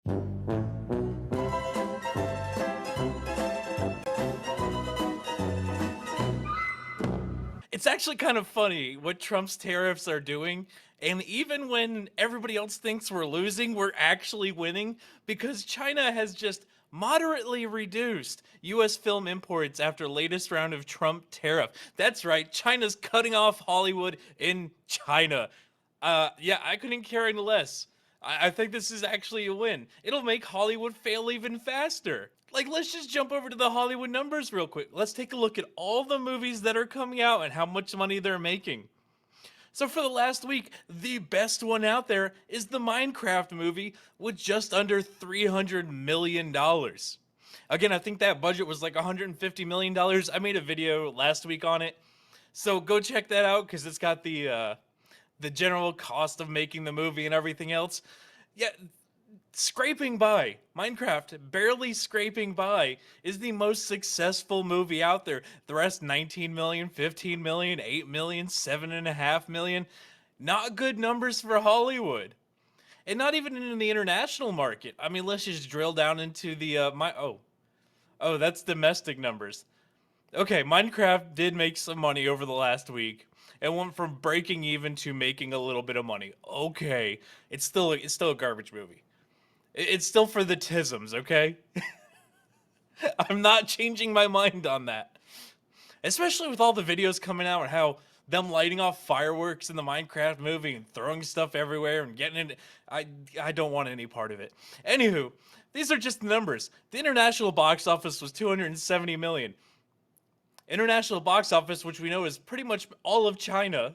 It's actually kind of funny what Trump's tariffs are doing. And even when everybody else thinks we're losing, we're actually winning because China has just moderately reduced US film imports after latest round of Trump tariff. That's right, China's cutting off Hollywood in China. Yeah, I couldn't care any less. I think this is actually a win. It'll make Hollywood fail even faster. Like, let's just jump over to the Hollywood numbers real quick. Let's take a look at all the movies that are coming out and how much money they're making. So for the last week, the best one out there is the Minecraft movie with just under $300 million. Again, I think that budget was like $150 million. I made a video last week on it. So go check that out because it's got the general cost of making the movie and everything else. Yeah, scraping by. Minecraft, barely scraping by, is the most successful movie out there. The rest 19 million, 15 million, 8 million, 7.5 million. Not good numbers for Hollywood. And not even in the international market. I mean, let's just drill down into the oh, that's domestic numbers. Okay, Minecraft did make some money over the last week. It went from breaking even to making a little bit of money. Okay, it's still a garbage movie. It's still for the tisms, okay? I'm not changing my mind on that. Especially with all the videos coming out and how them lighting off fireworks in the Minecraft movie and throwing stuff everywhere and getting it. I don't want any part of it. Anywho, these are just the numbers. The international box office was 270 million. International box office, which we know is pretty much all of China,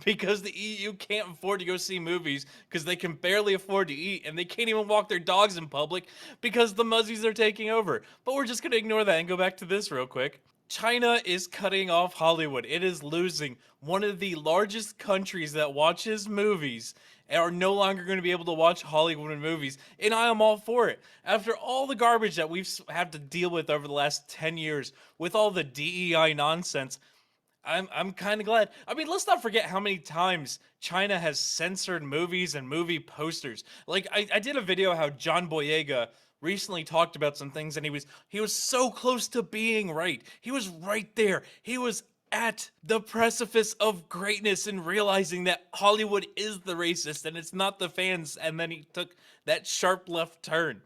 because the EU can't afford to go see movies because they can barely afford to eat and they can't even walk their dogs in public because the muzzies are taking over. But we're just going to ignore that and go back to this real quick. China is cutting off Hollywood. It is losing. One of the largest countries that watches movies are no longer going to be able to watch Hollywood movies, and I am all for it. After all the garbage that we've had to deal with over the last 10 years, with all the DEI nonsense, I'm kind of glad. I mean, let's not forget how many times China has censored movies and movie posters. Like I did a video how John Boyega recently talked about some things and he was so close to being right. He was right there. He was at the precipice of greatness and realizing that Hollywood is the racist and it's not the fans, and then he took that sharp left turn.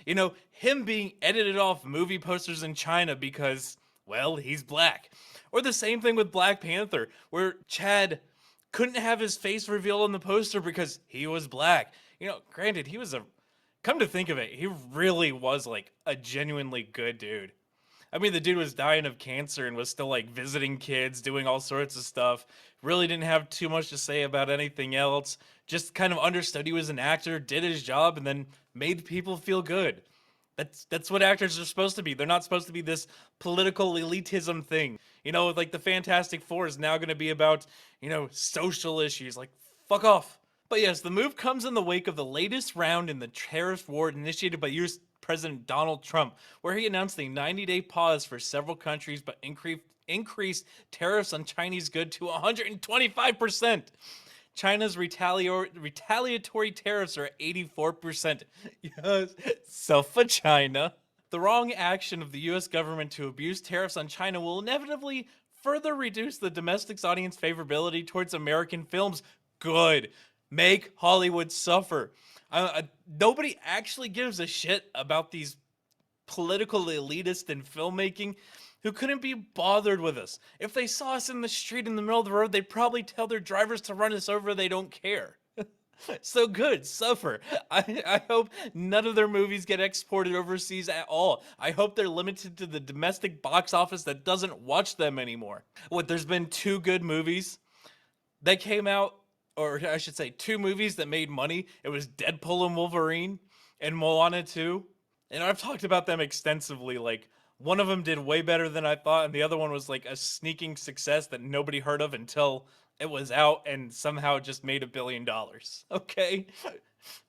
You know, him being edited off movie posters in China because, well, he's black. Or the same thing with Black Panther, where Chad couldn't have his face revealed on the poster because he was black. You know, granted, he was a. Come to think of it, he really was like a genuinely good dude. I mean, the dude was dying of cancer and was still like visiting kids, doing all sorts of stuff. Really didn't have too much to say about anything else. Just kind of understood he was an actor, did his job, and then made people feel good. That's what actors are supposed to be. They're not supposed to be this political elitism thing. You know, like the Fantastic Four is now going to be about, social issues. Like, fuck off. But yes, the move comes in the wake of the latest round in the tariff war initiated by US President Donald Trump, where he announced a 90-day pause for several countries but increased tariffs on Chinese goods to 125%. China's retaliatory tariffs are at 84%. Yes, so for China. The wrong action of the US government to abuse tariffs on China will inevitably further reduce the domestic audience favorability towards American films. Good. Make Hollywood suffer. Nobody actually gives a shit about these political elitists in filmmaking who couldn't be bothered with us. If they saw us in the street in the middle of the road, they'd probably tell their drivers to run us over. They don't care. So good, suffer. I hope none of their movies get exported overseas at all. I hope they're limited to the domestic box office that doesn't watch them anymore. What, there's been two good movies that came out, or I should say two movies that made money. It was Deadpool and Wolverine and Moana 2. And I've talked about them extensively. Like, one of them did way better than I thought, and the other one was like a sneaking success that nobody heard of until it was out and somehow just made $1 billion. Okay?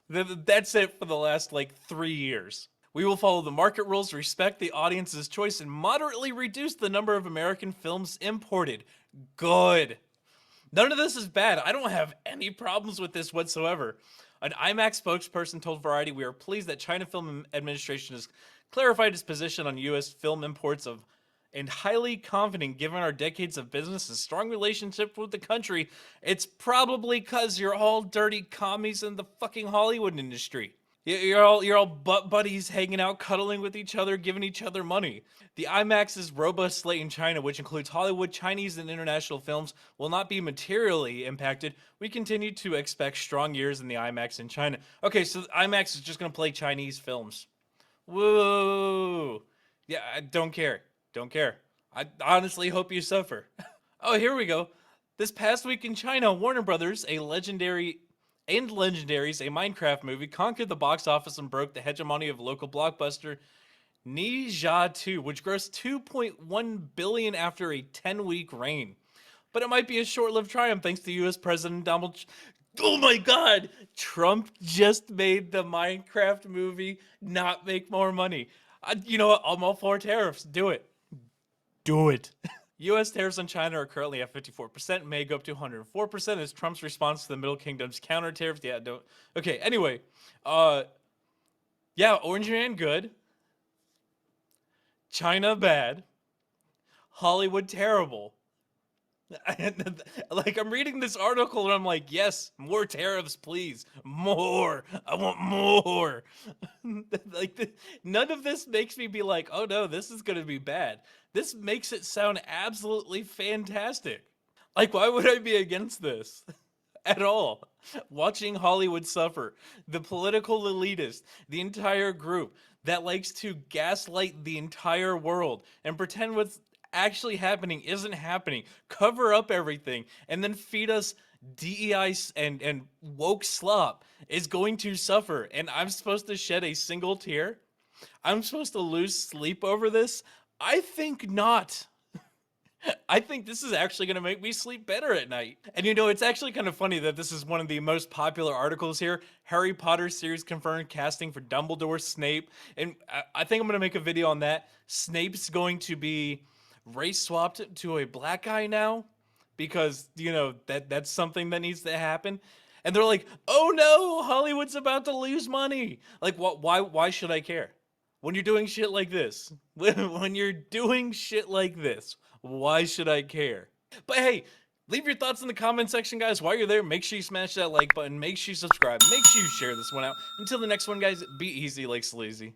That's it for the last like 3 years. We will follow the market rules, respect the audience's choice, and moderately reduce the number of American films imported. Good. None of this is bad. I don't have any problems with this whatsoever. An IMAX spokesperson told Variety, "We are pleased that China Film Administration has clarified its position on U.S. film imports of and highly confident given our decades of business and strong relationship with the country. It's probably because you're all dirty commies in the fucking Hollywood industry. You're all butt buddies hanging out, cuddling with each other, giving each other money. The IMAX's robust slate in China, which includes Hollywood, Chinese, and international films, will not be materially impacted. We continue to expect strong years in the IMAX in China." Okay, so IMAX is just going to play Chinese films. Whoa. Yeah, I don't care. Don't care. I honestly hope you suffer. Oh, here we go. This past week in China, Warner Brothers, Legendaries, a Minecraft movie, conquered the box office and broke the hegemony of local blockbuster Ninja 2, which grossed 2.1 billion after a 10-week reign. But it might be a short-lived triumph thanks to US President Donald Oh my god, Trump just made the Minecraft movie not make more money. You know what? I'm all for tariffs. Do it. Do it. U.S. tariffs on China are currently at 54%, may go up to 104% as Trump's response to the Middle Kingdom's counter tariffs. Yeah, don't. Okay, anyway. Yeah, Orange Man good. China bad. Hollywood terrible. Like, I'm reading this article and I'm like, yes, more tariffs, please. More. I want more. None of this makes me be like, oh no, this is going to be bad. This makes it sound absolutely fantastic. Like, why would I be against this? At all. Watching Hollywood suffer, the political elitist, the entire group that likes to gaslight the entire world and pretend what's actually happening isn't happening, cover up everything, and then feed us DEI and woke slop is going to suffer. And I'm supposed to shed a single tear? I'm supposed to lose sleep over this? I think not. I think this is actually going to make me sleep better at night. And you know, it's actually kind of funny that this is one of the most popular articles here. Harry Potter series confirmed casting for Dumbledore, Snape. And I think I'm going to make a video on that. Snape's going to be race swapped to a black guy now because, you know, that's something that needs to happen. And they're like, "Oh no, Hollywood's about to lose money." Like, why should I care? When you're doing shit like this, when you're doing shit like this, why should I care? But hey, leave your thoughts in the comment section, guys. While you're there, make sure you smash that like button. Make sure you subscribe. Make sure you share this one out. Until the next one, guys, be easy like sleazy.